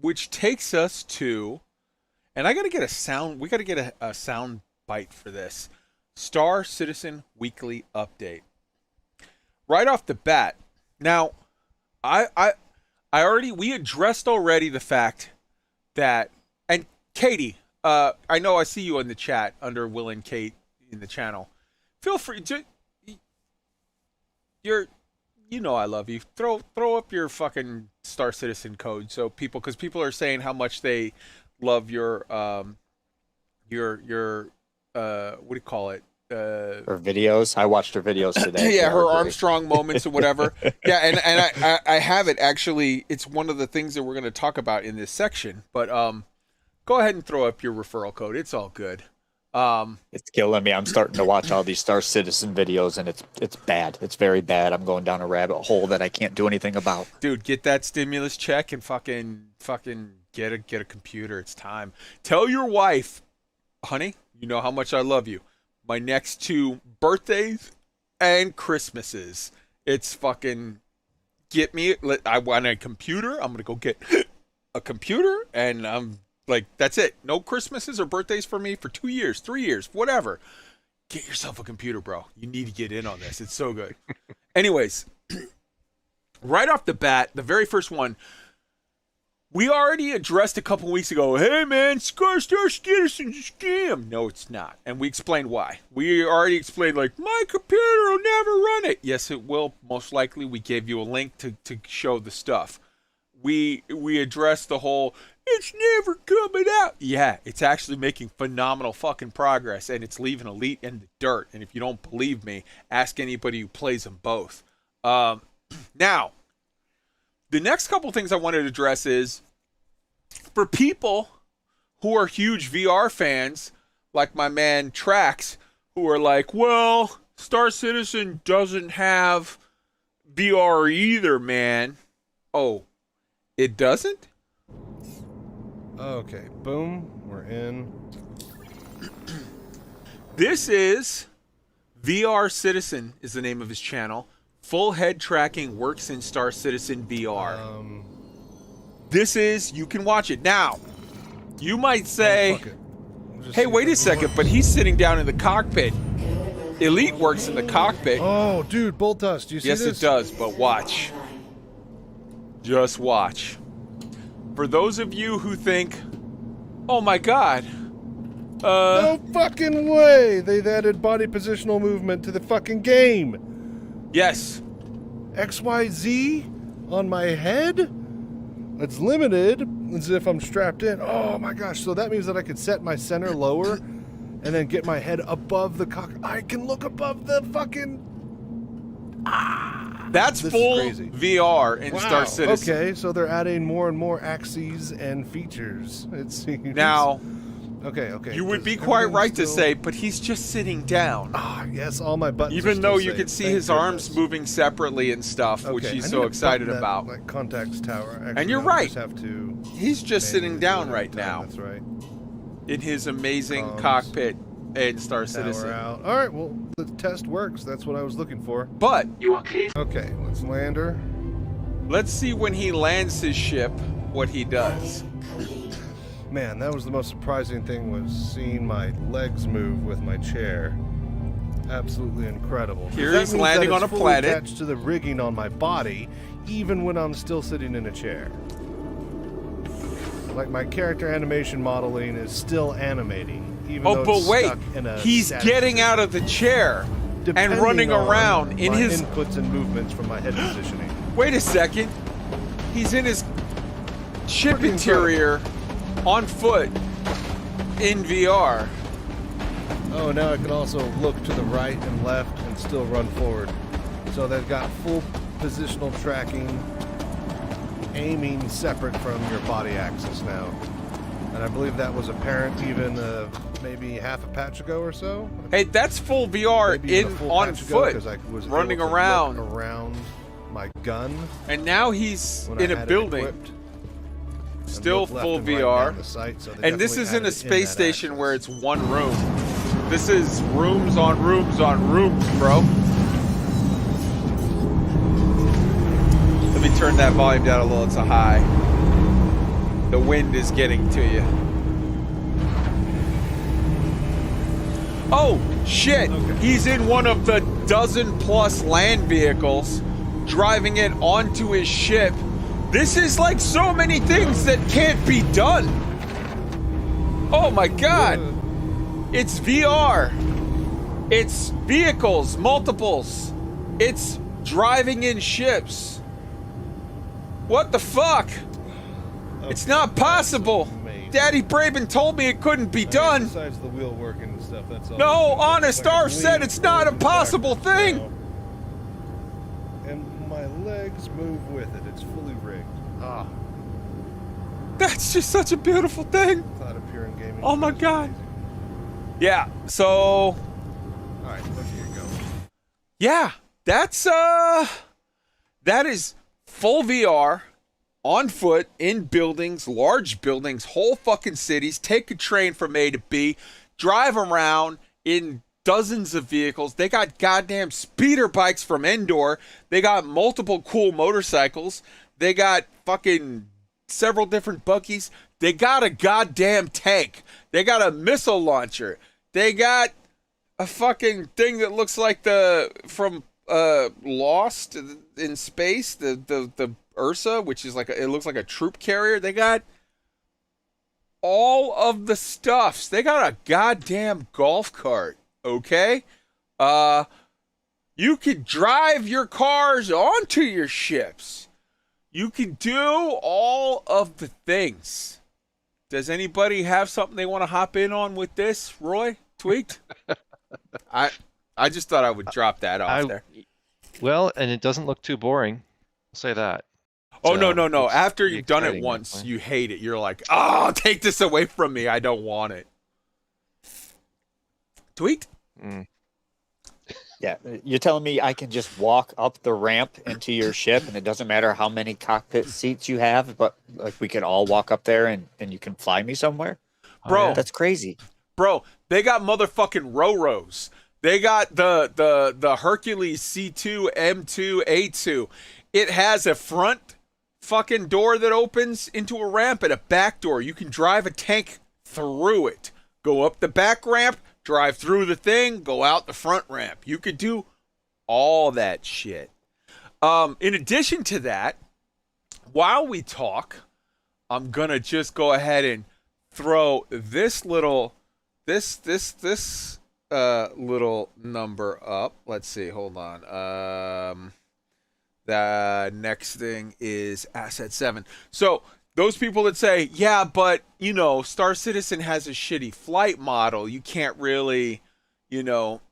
which takes us to, and I got to get a sound. We got to get a sound bite for this. Star Citizen Weekly Update. Right off the bat. Now, we addressed already the fact that, and Katie, I know I see you in the chat under Will and Kate in the channel. Feel free to, you know I love you. Throw up your fucking Star Citizen code so people, because people are saying how much they love your what do you call it? Her videos. I watched her videos today. Yeah, her Armstrong moments or whatever. Yeah, and I have it actually. It's one of the things that we're going to talk about in this section. But go ahead and throw up your referral code. It's all good. It's killing me. I'm starting to watch all these Star Citizen videos, and it's bad. It's very bad. I'm going down a rabbit hole that I can't do anything about. Dude, get that stimulus check and fucking get a computer. It's time. Tell your wife, honey, you know how much I love you. My next 2 birthdays and Christmases. It's fucking get me. I want a computer. I'm gonna go get a computer, and I'm like, that's it. No Christmases or birthdays for me for 2 years, 3 years, whatever. Get yourself a computer, bro. You need to get in on this. It's so good. Anyways, right off the bat, the very first one. We already addressed a couple weeks ago, hey man, Star Citizen's a scam. No, it's not. And we explained why. We already explained, like, my computer will never run it. Yes, it will, most likely. We gave you a link to show the stuff. We addressed the whole, it's never coming out. Yeah, it's actually making phenomenal fucking progress, and it's leaving Elite in the dirt. And if you don't believe me, ask anybody who plays them both. Now, the next couple things I wanted to address is, for people who are huge VR fans, like my man Trax, who are like, well, Star Citizen doesn't have VR either, man. Oh, it doesn't? Okay, boom, we're in. This is VR Citizen is the name of his channel. Full head tracking works in Star Citizen VR. This is, you can watch it. Now, you might say, hey, wait a second, but he's sitting down in the cockpit. Elite works in the cockpit. Oh, dude, bolt dust. Do you see this? Yes, it does, but watch. Just watch. For those of you who think, oh my God. No fucking way they've added body positional movement to the fucking game. Yes. XYZ on my head? It's limited, as if I'm strapped in. Oh my gosh, so that means that I could set my center lower and then get my head above the cock. I can look above the fucking... That's full VR in Star Citizen. Okay, so they're adding more and more axes and features, it seems. Now... Okay. You would be quite right to say, but he's just sitting down. Ah, yes, all my buttons. Even though you can see his arms moving separately and stuff, which he's so excited about. Like contacts tower. Actually, and you're right. He's just sitting down right now. That's right. In his amazing cockpit in Star Citizen. All right, well, the test works. That's what I was looking for. But okay, let's land her. Let's see when he lands his ship what he does. Man, that was the most surprising thing, was seeing my legs move with my chair. Absolutely incredible. Here he's landing on a planet. Attached to the rigging on my body, even when I'm still sitting in a chair. Like my character animation modeling is still animating, even though but it's wait, stuck in a he's getting out of the chair and running around in his inputs and movements from my head positioning. Wait a second, he's in his ship interior. On foot in VR. Oh, now I can also look to the right and left and still run forward. So they've got full positional tracking, aiming separate from your body axis now. And I believe that was apparent even maybe half a patch ago or so. Hey, that's full VR on foot, I was running able to around. look around my gun. And now he's in a building. Still full VR. And this is in a space station where it's one room. This is rooms on rooms on rooms, bro. Let me turn that volume down a little. It's a high. The wind is getting to you. Oh, shit. Okay. He's in one of the dozen-plus land vehicles, driving it onto his ship. This is like so many things that can't be done. Oh my god. It's VR. It's vehicles, multiples. It's driving in ships. What the fuck? It's not possible. Daddy Braben told me it couldn't be done. Besides the wheel working and stuff, that's all. No, Honest R said it's not a possible thing. And my legs move with it. It's fully rigged. Ah, That's just such a beautiful thing. thought of pure in gaming. Oh my That's god. amazing. Yeah, so All right, let's get going. yeah, that is full VR on foot in buildings, large buildings, whole fucking cities. Take a train from A to B, drive around in dozens of vehicles. They got goddamn speeder bikes from Endor. They got multiple cool motorcycles. They got fucking several different buggies. They got a goddamn tank. They got a missile launcher. They got a fucking thing that looks like the from Lost in space, the Ursa, which is like it looks like a troop carrier. They got all of the stuffs. They got a goddamn golf cart, okay? You could drive your cars onto your ships. You can do all of the things. Does anybody have something they want to hop in on with this, Roy? Tweaked? I just thought I would drop that off there. Well, and it doesn't look too boring. I'll say that. Oh, So, no. it's After pretty you've done it exciting, once, definitely. you hate it. You're like, oh, take this away from me. I don't want it. Tweaked? Mm. Yeah, you're telling me I can just walk up the ramp into your ship and it doesn't matter how many cockpit seats you have, but like we can all walk up there and you can fly me somewhere? Bro, That's crazy. Bro, they got motherfucking Ro-Ros. They got the Hercules C2, M2, A2. It has a front fucking door that opens into a ramp and a back door. You can drive a tank through it. Go up the back ramp, drive through the thing, go out the front ramp. You could do all that shit. In addition to that, while we talk, I'm gonna just go ahead and throw this little little number up. Let's see, hold on. The next thing is Asset 7. So those people that say, yeah, but, you know, Star Citizen has a shitty flight model. You can't really, you know,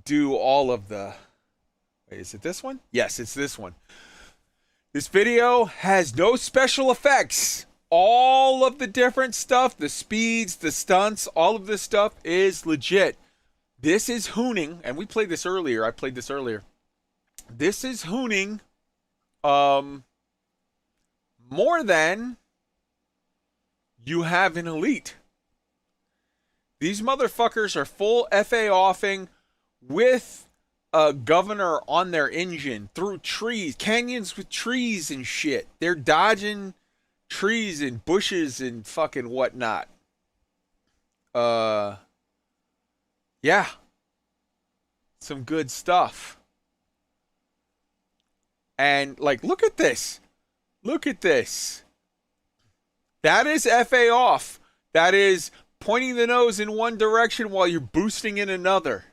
do all of the... Wait, is it this one? Yes, it's this one. This video has no special effects. All of the different stuff, the speeds, the stunts, all of this stuff is legit. This is Hooning, and we played this earlier. I played this earlier. This is Hooning more than you have in Elite. These motherfuckers are full FA offing with a governor on their engine through trees, canyons with trees and shit. They're dodging trees and bushes and fucking whatnot. Yeah. Some good stuff. And, like, look at this. Look at this. That is FA off. That is pointing the nose in one direction while you're boosting in another.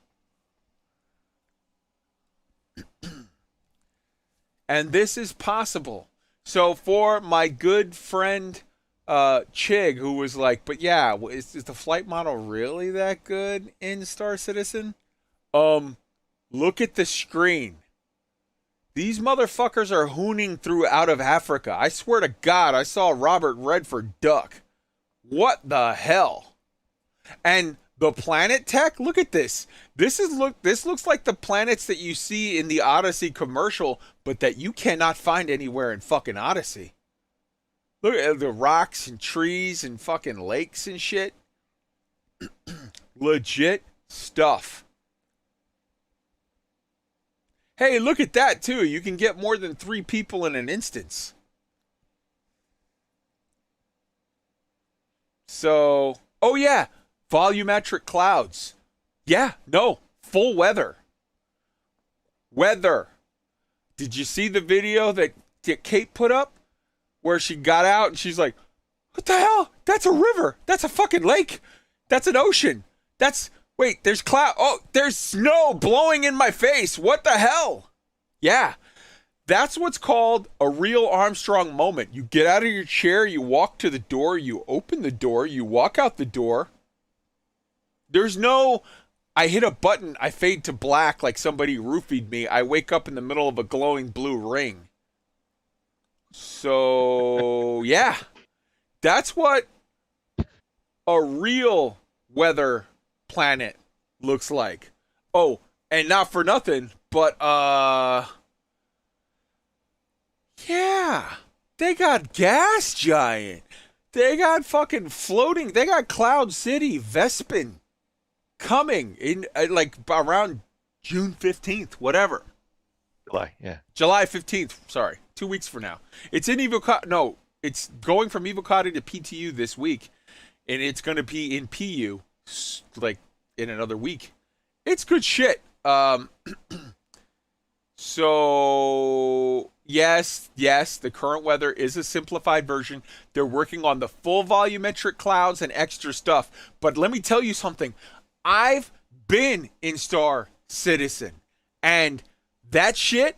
And this is possible. So for my good friend Chig, who was like, but yeah, is the flight model really that good in Star Citizen? Look at the screen. These motherfuckers are hooning through out of Africa. I swear to God, I saw Robert Redford duck. What the hell? And the planet tech, look at this. This looks like the planets that you see in the Odyssey commercial, but that you cannot find anywhere in fucking Odyssey. Look at the rocks and trees and fucking lakes and shit. Legit stuff. Hey, look at that too. You can get more than 3 people in an instance. So, oh yeah, volumetric clouds. Yeah, no, full weather. Weather. Did you see the video that Kate put up where she got out and she's like, what the hell? That's a river. That's a fucking lake. That's an ocean. Wait, there's cloud. Oh, there's snow blowing in my face. What the hell? Yeah. That's what's called a real Armstrong moment. You get out of your chair, you walk to the door, you open the door, you walk out the door. There's no, I hit a button, I fade to black like somebody roofied me. I wake up in the middle of a glowing blue ring. So, yeah. That's what a real weather planet looks like. Oh, and not for nothing, but, yeah, they got Gas Giant. They got fucking floating. They got Cloud City, Vespin coming in like around June 15th, whatever. July 15th. Sorry, 2 weeks from now. It's in Evocati. No, it's going from Evocati to PTU this week, and it's going to be in PU like in another week. It's good shit. So yes, the current weather is a simplified version. They're working on the full volumetric clouds and extra stuff. But let me tell you something. I've been in Star Citizen, and that shit,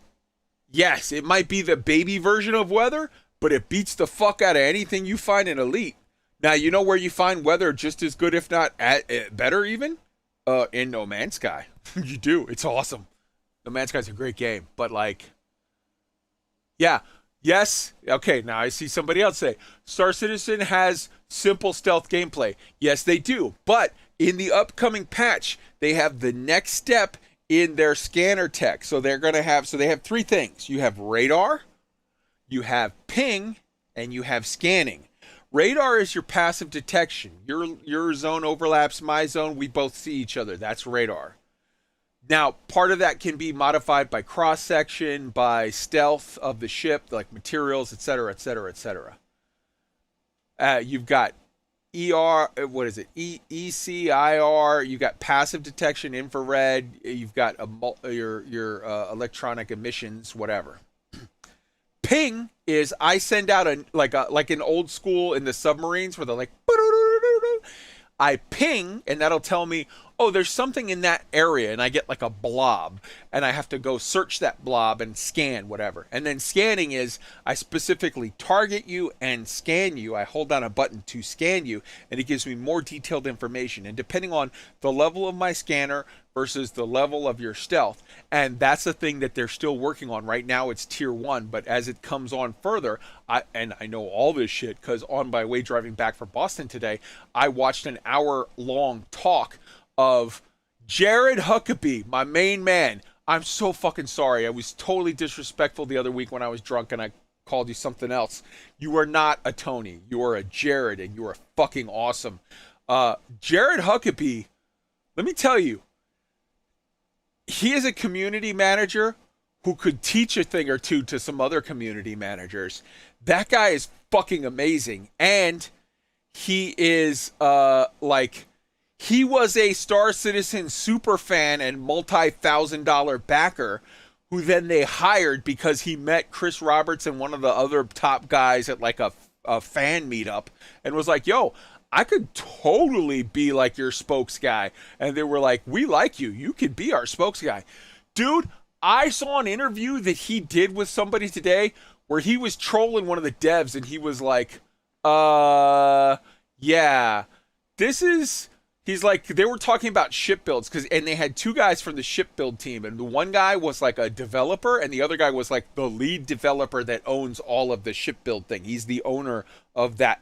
yes, it might be the baby version of weather, but it beats the fuck out of anything you find in Elite. Now, you know where you find weather just as good, if not better even? In No Man's Sky. You do. It's awesome. No Man's Sky's a great game, but like, yeah, yes, okay, now I see somebody else say, Star Citizen has simple stealth gameplay. Yes, they do, but in the upcoming patch, they have the next step in their scanner tech. So they're going to have, so they have three things. You have radar, you have ping, and you have scanning. Radar is your passive detection. Your zone overlaps my zone. We both see each other. That's radar. Now, part of that can be modified by cross-section, by stealth of the ship, like materials, etc., etc., etc. You've got ECIR, you've got passive detection, infrared, you've got your electronic emissions, whatever. Ping is I send out like an old school in the submarines where they're like, I ping, and that'll tell me, oh, there's something in that area, and I get like a blob, and I have to go search that blob and scan whatever. And then scanning is I specifically target you and scan you. I hold down a button to scan you, and it gives me more detailed information. And depending on the level of my scanner versus the level of your stealth, and that's the thing that they're still working on. Right now it's tier 1, but as it comes on further, I know all this shit because on my way driving back from Boston today, I watched an hour-long talk of Jared Huckabee, my main man. I'm so fucking sorry. I was totally disrespectful the other week when I was drunk and I called you something else. You are not a Tony. You are a Jared, and you are fucking awesome. Jared Huckabee, let me tell you, he is a community manager who could teach a thing or two to some other community managers. That guy is fucking amazing. And he is he was a Star Citizen super fan and multi-$1,000 backer who then they hired because he met Chris Roberts and one of the other top guys at like a fan meetup and was like, yo, I could totally be like your spokes guy. And they were like, we like you. You could be our spokes guy. Dude, I saw an interview that he did with somebody today where he was trolling one of the devs and he was like, yeah, he's like, they were talking about ship builds and they had two guys from the ship build team. And the one guy was like a developer and the other guy was like the lead developer that owns all of the ship build thing. He's the owner of that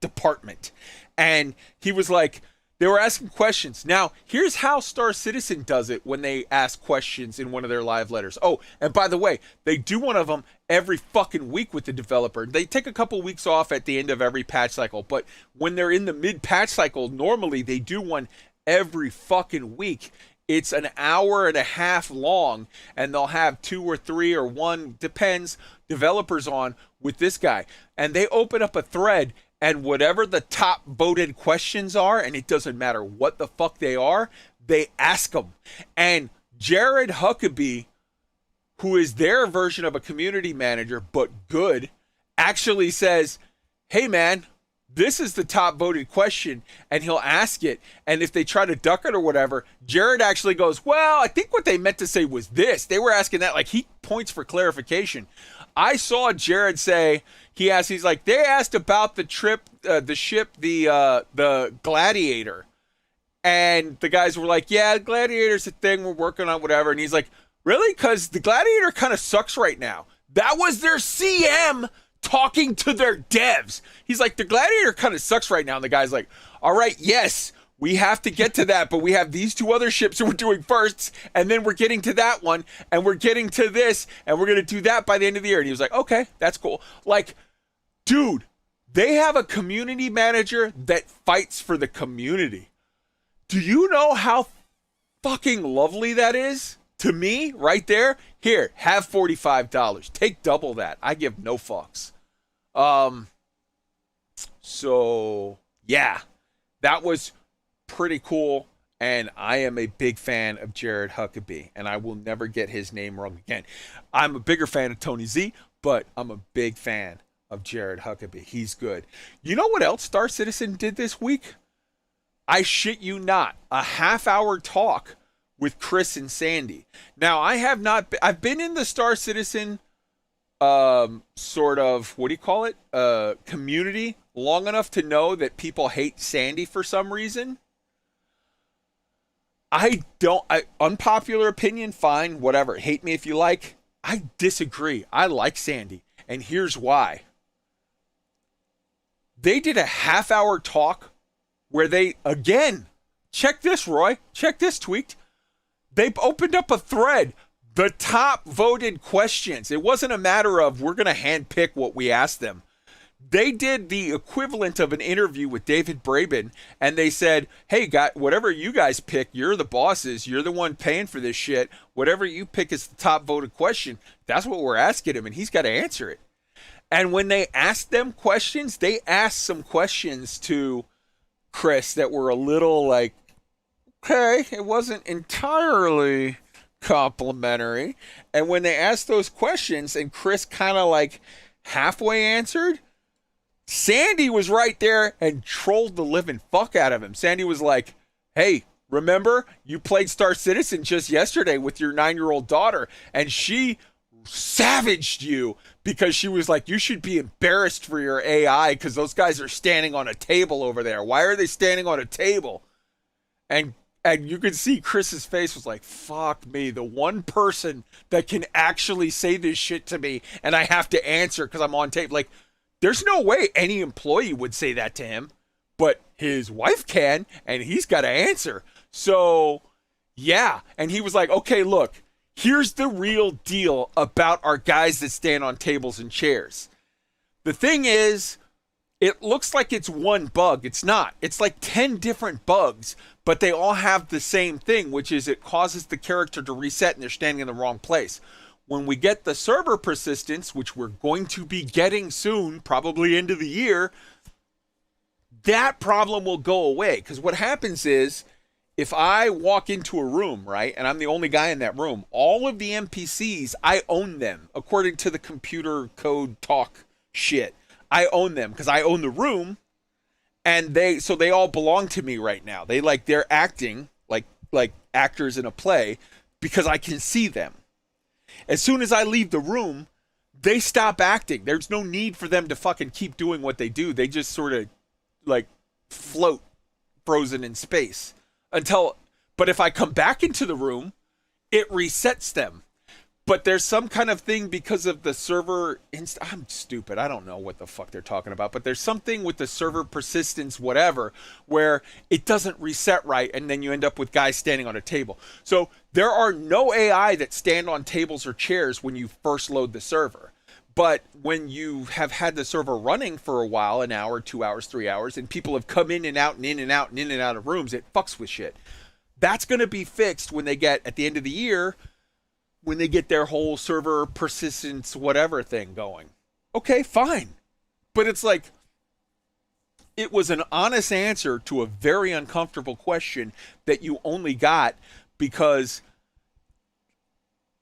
department. And he was like, they were asking questions. Now, here's how Star Citizen does it when they ask questions in one of their live letters. Oh, and by the way, they do one of them every fucking week with the developer. They take a couple weeks off at the end of every patch cycle, but when they're in the mid-patch cycle, normally they do one every fucking week. It's an hour and a half long, and they'll have 2 or 3 or 1, depends, developers on with this guy. And they open up a thread, and whatever the top voted questions are, and it doesn't matter what the fuck they are, they ask them. And Jared Huckabee, who is their version of a community manager, but good, actually says, hey man, this is the top voted question, and he'll ask it, and if they try to duck it or whatever, Jared actually goes, well, I think what they meant to say was this. They were asking that. Like, he points for clarification. I saw Jared say, he's like, they asked about the ship, the Gladiator. And the guys were like, yeah, Gladiator's a thing we're working on, whatever. And he's like, really? Because the Gladiator kind of sucks right now. That was their CM talking to their devs. He's like, the Gladiator kind of sucks right now. And the guy's like, all right, yes, we have to get to that, but we have these 2 other ships that we're doing first, and then we're getting to that one, and we're getting to this, and we're going to do that by the end of the year. And he was like, okay, that's cool. Like, dude, they have a community manager that fights for the community. Do you know how fucking lovely that is? To me, right there, here, have $45. Take double that. I give no fucks. So, yeah, that was pretty cool, and I am a big fan of Jared Huckabee, and I will never get his name wrong again. I'm a bigger fan of Tony Z, but I'm a big fan of Jared Huckabee. He's good. You know what else Star Citizen did this week? I shit you not, a half-hour talk with Chris and Sandy. Now, I've been in the Star Citizen sort of, what do you call it, community long enough to know that people hate Sandy for some reason. Unpopular opinion, fine, whatever. Hate me if you like. I disagree. I like Sandy, and here's why. They did a half-hour talk where they, again, check this, Roy, check this, Tweaked. They opened up a thread, the top voted questions. It wasn't a matter of we're going to handpick what we asked them. They did the equivalent of an interview with David Braben, and they said, hey, whatever you guys pick, you're the bosses. You're the one paying for this shit. Whatever you pick is the top voted question. That's what we're asking him, and he's got to answer it. And when they asked them questions, they asked some questions to Chris that were a little like, okay, it wasn't entirely complimentary. And when they asked those questions and Chris kind of like halfway answered, Sandy was right there and trolled the living fuck out of him. Sandy was like, hey, remember you played Star Citizen just yesterday with your 9-year-old daughter, and she savaged you because she was like, you should be embarrassed for your AI because those guys are standing on a table over there. Why are they standing on a table? And you could see Chris's face was like, fuck me, the one person that can actually say this shit to me and I have to answer because I'm on tape. Like, there's no way any employee would say that to him, but his wife can, and he's got to answer. So, yeah. And he was like, okay, look, here's the real deal about our guys that stand on tables and chairs. The thing is, it looks like it's one bug. It's not. It's like 10 different bugs, but they all have the same thing, which is it causes the character to reset and they're standing in the wrong place. When we get the server persistence, which we're going to be getting soon, probably end of the year, that problem will go away. Because what happens is, if I walk into a room, right, and I'm the only guy in that room, all of the NPCs, I own them, according to the computer code talk shit. I own them because I own the room, and they all belong to me right now. They're acting like actors in a play because I can see them. As soon as I leave the room, they stop acting. There's no need for them to fucking keep doing what they do. They just sort of like float frozen in space but if I come back into the room, it resets them. But there's some kind of thing because of the server I'm stupid. I don't know what the fuck they're talking about, but there's something with the server persistence, whatever, where it doesn't reset right, and then you end up with guys standing on a table. So there are no AI that stand on tables or chairs when you first load the server. But when you have had the server running for a while, an hour, 2 hours, 3 hours, and people have come in and out and in and out and in and out of rooms, it fucks with shit. That's going to be fixed when they get, at the end of the year, when they get their whole server persistence whatever thing going. Okay, fine. But it's like, it was an honest answer to a very uncomfortable question that you only got because,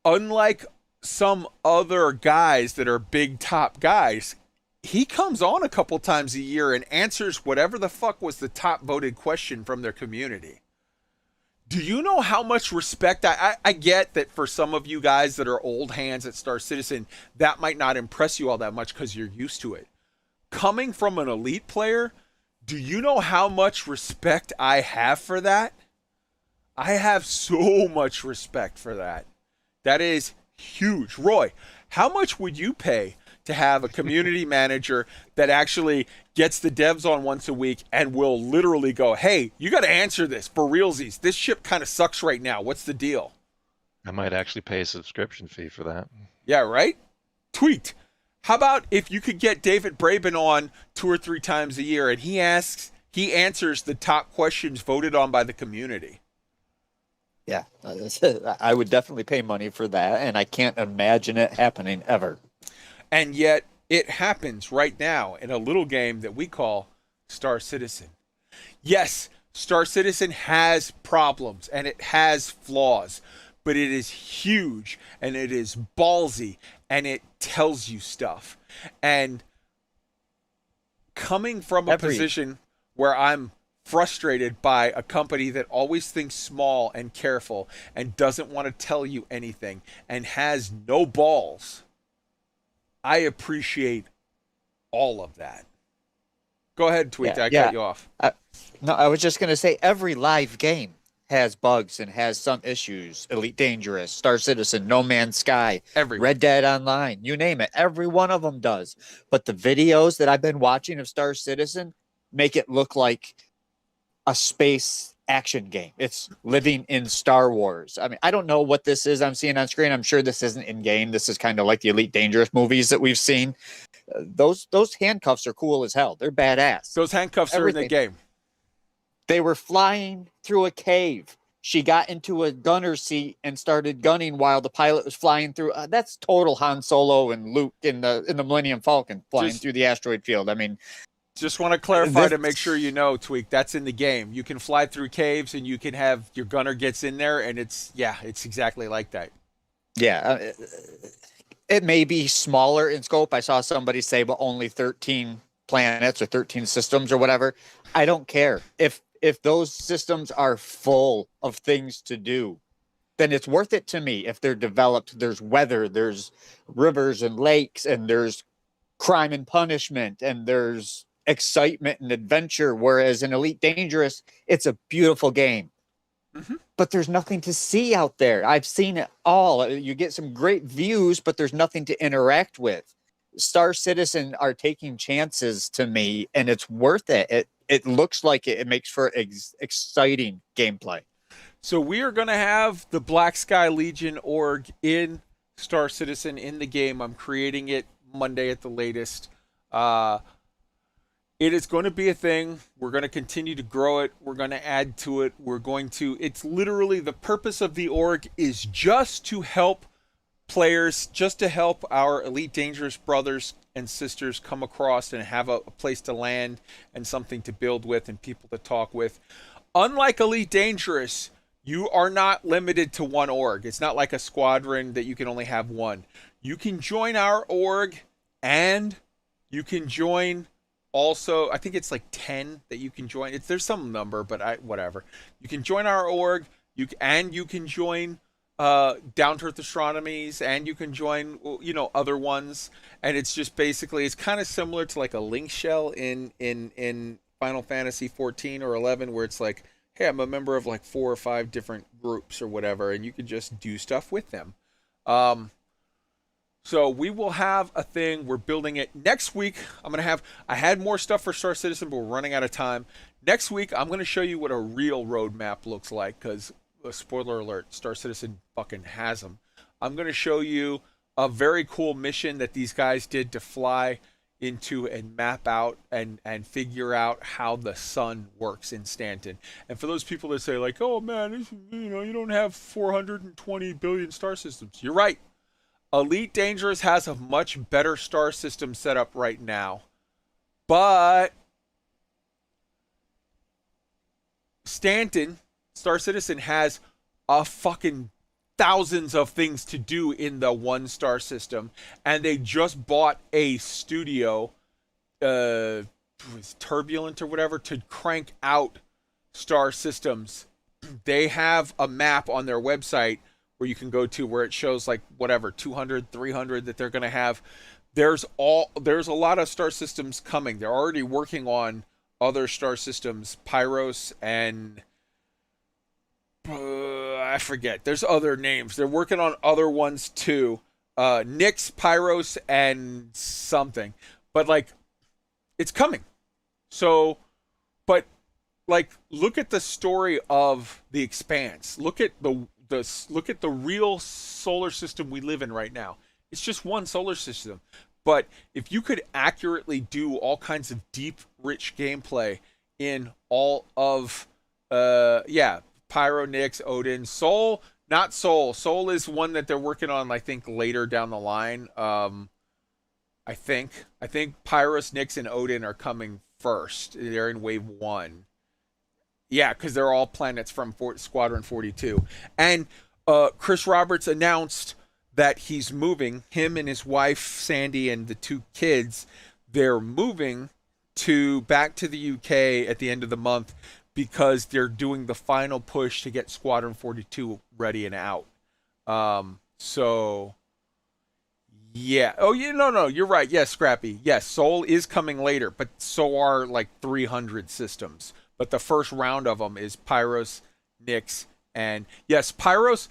unlike some other guys that are big top guys, he comes on a couple times a year and answers whatever the fuck was the top voted question from their community. Do you know how much respect I get that for some of you guys that are old hands at Star Citizen, that might not impress you all that much because you're used to it. Coming from an elite player, do you know how much respect I have for that? I have so much respect for that. That is huge. Roy, how much would you pay to have a community manager that actually gets the devs on once a week and will literally go, hey, you got to answer this for realsies. This ship kind of sucks right now. What's the deal? I might actually pay a subscription fee for that. Yeah, right? Tweet. How about if you could get David Braben on 2 or 3 times a year and he answers the top questions voted on by the community? Yeah, I would definitely pay money for that, and I can't imagine it happening ever. And yet it happens right now in a little game that we call Star Citizen. Yes, Star Citizen has problems and it has flaws, but it is huge and it is ballsy and it tells you stuff. And coming from a position where I'm frustrated by a company that always thinks small and careful and doesn't want to tell you anything and has no balls, I appreciate all of that. Go ahead, Tweet. I cut you off. No, I was just going to say every live game has bugs and has some issues. Elite Dangerous, Star Citizen, No Man's Sky, Red Dead Online, you name it. Every one of them does. But the videos that I've been watching of Star Citizen make it look like a space action game. It's living in Star Wars. I mean, I don't know what this is I'm seeing on screen. I'm sure this isn't in game. This is kind of like the Elite Dangerous movies that we've seen. Those handcuffs are cool as hell. They're badass. Those handcuffs are in the game. They were flying through a cave. She got into a gunner seat and started gunning while the pilot was flying through. That's total Han Solo and Luke in the Millennium Falcon flying through the asteroid field. I mean, just want to clarify to make sure you know, Tweak, that's in the game. You can fly through caves and you can have your gunner gets in there and it's exactly like that. Yeah. It may be smaller in scope. I saw somebody say, but only 13 planets or 13 systems or whatever. I don't care. If those systems are full of things to do, then it's worth it to me. If they're developed, there's weather, there's rivers and lakes, and there's crime and punishment, and there's excitement and adventure. Whereas in Elite Dangerous, it's a beautiful game. Mm-hmm. But there's nothing to see out there. I've seen it all. You get some great views, but there's nothing to interact with. Star Citizen are taking chances to me, and it's worth it. It looks like it makes for exciting gameplay. So we are going to have the Black Sky Legion org in Star Citizen in the game. I'm creating it Monday at the latest. It is going to be a thing. We're going to continue to grow it. We're going to add to it. It's literally the purpose of the org is just to help players, just to help our Elite Dangerous brothers and sisters come across and have a place to land and something to build with and people to talk with. Unlike Elite Dangerous, you are not limited to one org. It's not like a squadron that you can only have one. You can join our org and you can join also, I think it's like 10 that you can join. There's some number, but whatever. You can join our org, you can join Down to Earth Astronomies, and you can join other ones. And it's just basically, it's kind of similar to like a link shell in Final Fantasy 14 or 11, where it's like, hey, I'm a member of like 4 or 5 different groups or whatever, and you can just do stuff with them. So we will have a thing. We're building it next week. I had more stuff for Star Citizen, but we're running out of time. Next week, I'm going to show you what a real roadmap looks like, because spoiler alert, Star Citizen fucking has them. I'm going to show you a very cool mission that these guys did to fly into and map out and figure out how the sun works in Stanton. And for those people that say like, oh man, you don't have 420 billion star systems. You're right. Elite Dangerous has a much better star system set up right now. But Stanton, Star Citizen, has a fucking thousands of things to do in the one star system, and they just bought a studio, Turbulent or whatever, to crank out star systems. They have a map on their website where you can go to where it shows like whatever 200, 300 that they're going to have. There's a lot of star systems coming. They're already working on other star systems, Pyros and I forget. There's other names. They're working on other ones too. Nyx, Pyros, and something. But like, it's coming. So, but like, look at the story of the Expanse. Look at look at the real solar system we live in right now. It's just one solar system. But if you could accurately do all kinds of deep, rich gameplay in all of, Pyro, Nyx, Odin, Sol, not Sol. Sol is one that they're working on, I think, later down the line. I think Pyros, Nyx, and Odin are coming first. They're in wave 1. Yeah, because they're all planets from Squadron 42. And Chris Roberts announced that he's moving, him and his wife, Sandy, and the 2 kids, they're moving back to the UK at the end of the month because they're doing the final push to get Squadron 42 ready and out. So, yeah. Oh, no, you're right. Yes, Scrappy. Yes, Sol is coming later, but so are like 300 systems. But the first round of them is Pyros, Nyx, and yes, Pyros.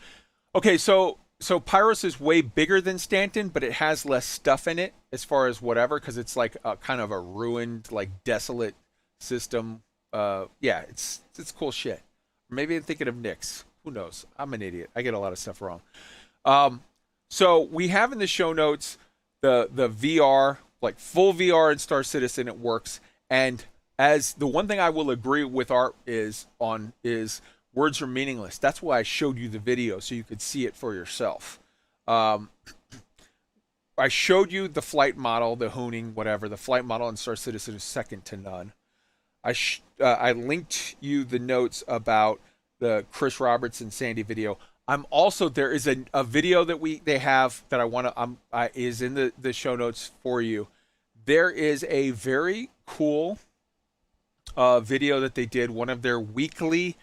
Okay, so Pyros is way bigger than Stanton, but it has less stuff in it as far as whatever, because it's like a kind of a ruined, like desolate system. Yeah, it's cool shit. Maybe I'm thinking of Nyx. Who knows? I'm an idiot. I get a lot of stuff wrong. So we have in the show notes the VR, like full VR in Star Citizen. It works. And as the one thing I will agree with Art is words are meaningless. That's why I showed you the video so you could see it for yourself. I showed you the flight model, the Hooning, whatever. The flight model in Star Citizen is second to none. I linked you the notes about the Chris Roberts and Sandy video. I'm also, there is a video that they have that I want to is in the show notes for you. There is a very cool video that they did, one of their weekly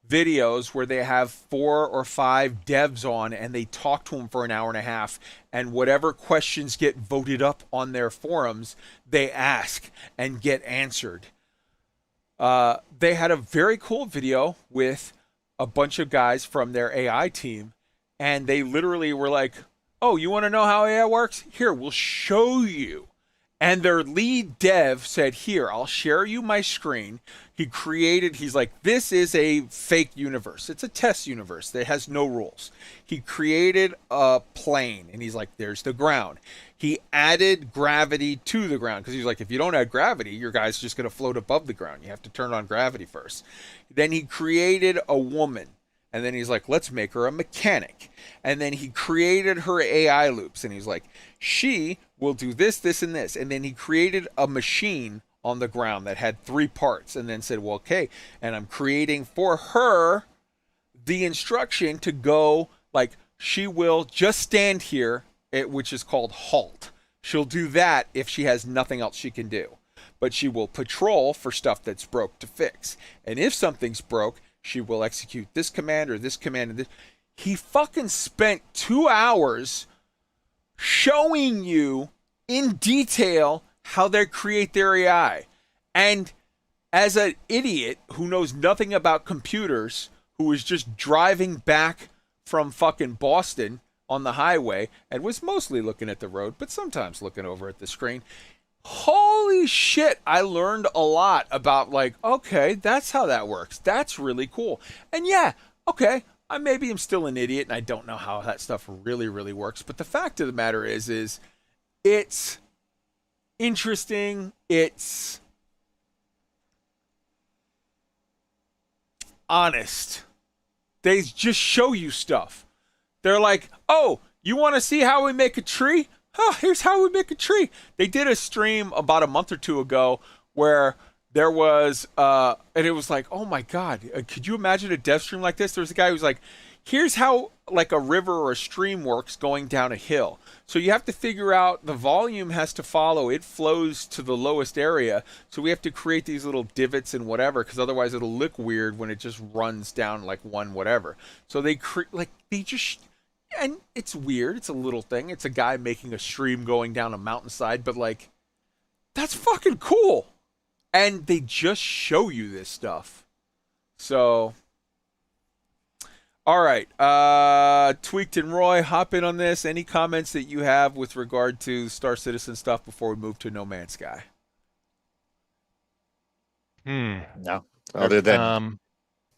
videos where they have 4 or 5 devs on and they talk to them for an hour and a half, and whatever questions get voted up on their forums they ask and get answered. They had a very cool video with a bunch of guys from their AI team, and they literally were like, oh, you want to know how AI works? Here, we'll show you. And their lead dev said, here, I'll share you my screen. He's like, this is a fake universe. It's a test universe that has no rules. He created a plane, and he's like, there's the ground. He added gravity to the ground, because he's like, if you don't add gravity, your guy's just going to float above the ground. You have to turn on gravity first. Then he created a woman. And then he's like, let's make her a mechanic. And then he created her AI loops. And he's like, she will do this, this, and this. And then he created a machine on the ground that had 3 parts. And then said, well, okay. And I'm creating for her the instruction to go, like, she will just stand here, which is called halt. She'll do that if she has nothing else she can do. But she will patrol for stuff that's broke to fix. And if something's broke, she will execute this command or this command. And this. He fucking spent 2 hours showing you in detail how they create their AI. And as an idiot who knows nothing about computers, who was just driving back from fucking Boston on the highway and was mostly looking at the road, but sometimes looking over at the screen, holy shit, I learned a lot about, like, okay, that's how that works. That's really cool. And yeah, okay, I maybe am still an idiot and I don't know how that stuff really, really works. But the fact of the matter is it's interesting. It's honest. They just show you stuff. They're like, oh, you want to see how we make a tree? Oh, here's how we make a tree. They did a stream about a month or 2 ago where there was, and it was like, oh my God, could you imagine a dev stream like this? There was a guy who was like, here's how like a river or a stream works going down a hill. So you have to figure out the volume has to follow. It flows to the lowest area. So we have to create these little divots and whatever, because otherwise it'll look weird when it just runs down like one whatever. So they just, and it's weird. It's a little thing. It's a guy making a stream going down a mountainside, but like, that's fucking cool. And they just show you this stuff. So, all right. Tweaked and Roy, hop in on this. Any comments that you have with regard to Star Citizen stuff before we move to No Man's Sky? No. Other than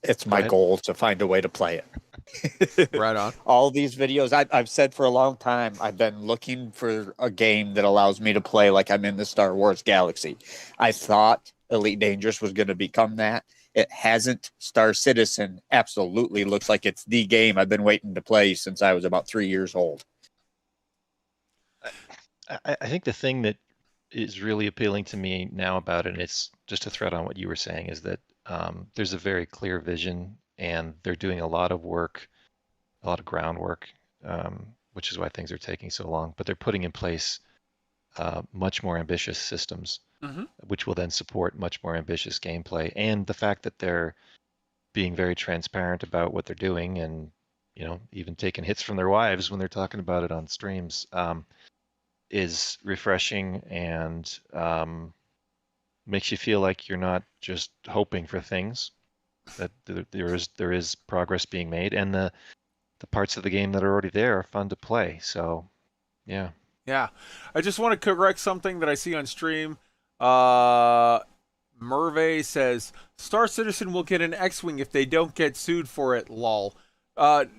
it's my goal to find a way to play it. Right on. All these videos, I've said for a long time, I've been looking for a game that allows me to play like I'm in the Star Wars galaxy. I thought Elite Dangerous was going to become that. It hasn't. Star Citizen absolutely looks like it's the game I've been waiting to play since I was about 3 years old. I think the thing that is really appealing to me now about it, and it's just a thread on what you were saying, is that there's a very clear vision, and they're doing a lot of work, a lot of groundwork, which is why things are taking so long. But they're putting in place much more ambitious systems, which will then support much more ambitious gameplay. And the fact that they're being very transparent about what they're doing, and even taking hits from their wives when they're talking about it on streams, is refreshing and makes you feel like you're not just hoping for things, that there is progress being made, and the parts of the game that are already there are fun to play. So yeah. I just want to correct something that I see on stream. Merve says Star Citizen will get an X-Wing if they don't get sued for it, lol.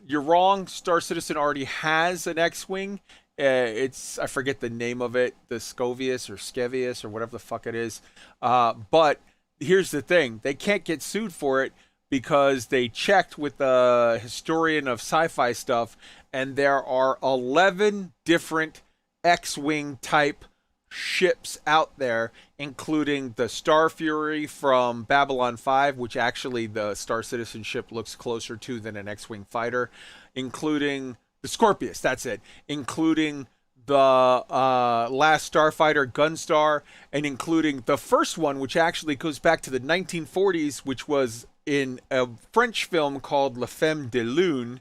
You're wrong. Star Citizen already has an X-Wing. I forget the name of it, the Scovius or Skevius or whatever the fuck it is. But here's the thing. They can't get sued for it because they checked with the historian of sci-fi stuff, and there are 11 different X-Wing type ships out there, including the Star Fury from Babylon 5, which actually the Star Citizen ship looks closer to than an X-Wing fighter, including the Scorpius, that's it, including the last Starfighter Gunstar, and including the first one, which actually goes back to the 1940s, which was in a French film called La Femme de Lune.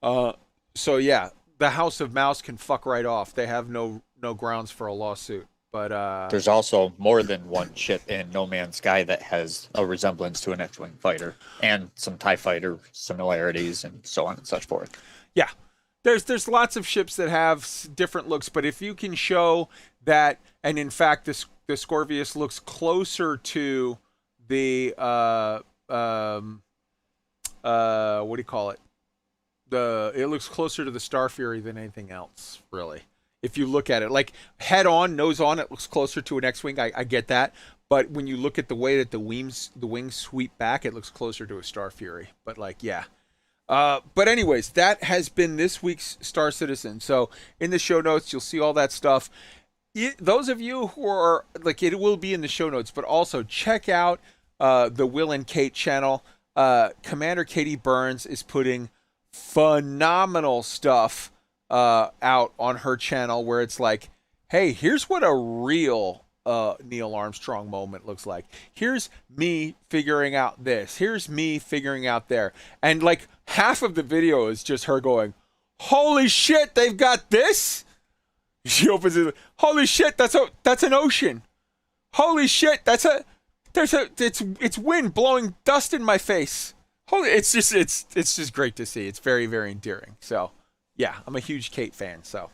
So yeah, the House of Mouse can fuck right off. They have no grounds for a lawsuit. But there's also more than one ship in No Man's Sky that has a resemblance to an X-Wing fighter, and some TIE fighter similarities, and so on and such forth. Yeah. There's lots of ships that have different looks, but if you can show that, and in fact the Scorpius looks closer to the what do you call it? It looks closer to the Star Fury than anything else, really. If you look at it, like head on, nose on, it looks closer to an X-Wing. I get that, but when you look at the way that the wings sweep back, it looks closer to a Star Fury. But like, yeah. But anyways, that has been this week's Star Citizen. So in the show notes, you'll see all that stuff. Those of you who are like, it will be in the show notes, but also check out the Will and Kate channel. Commander Katie Burns is putting phenomenal stuff out on her channel, where it's like, hey, here's what a real Neil Armstrong moment looks like. Here's me figuring out this. Here's me figuring out there. And like half of the video is just her going, holy shit, they've got this? She opens it. Holy shit, that's an ocean. Holy shit, it's wind blowing dust in my face. Holy, it's just great to see. It's very, very endearing. So yeah, I'm a huge Kate fan. So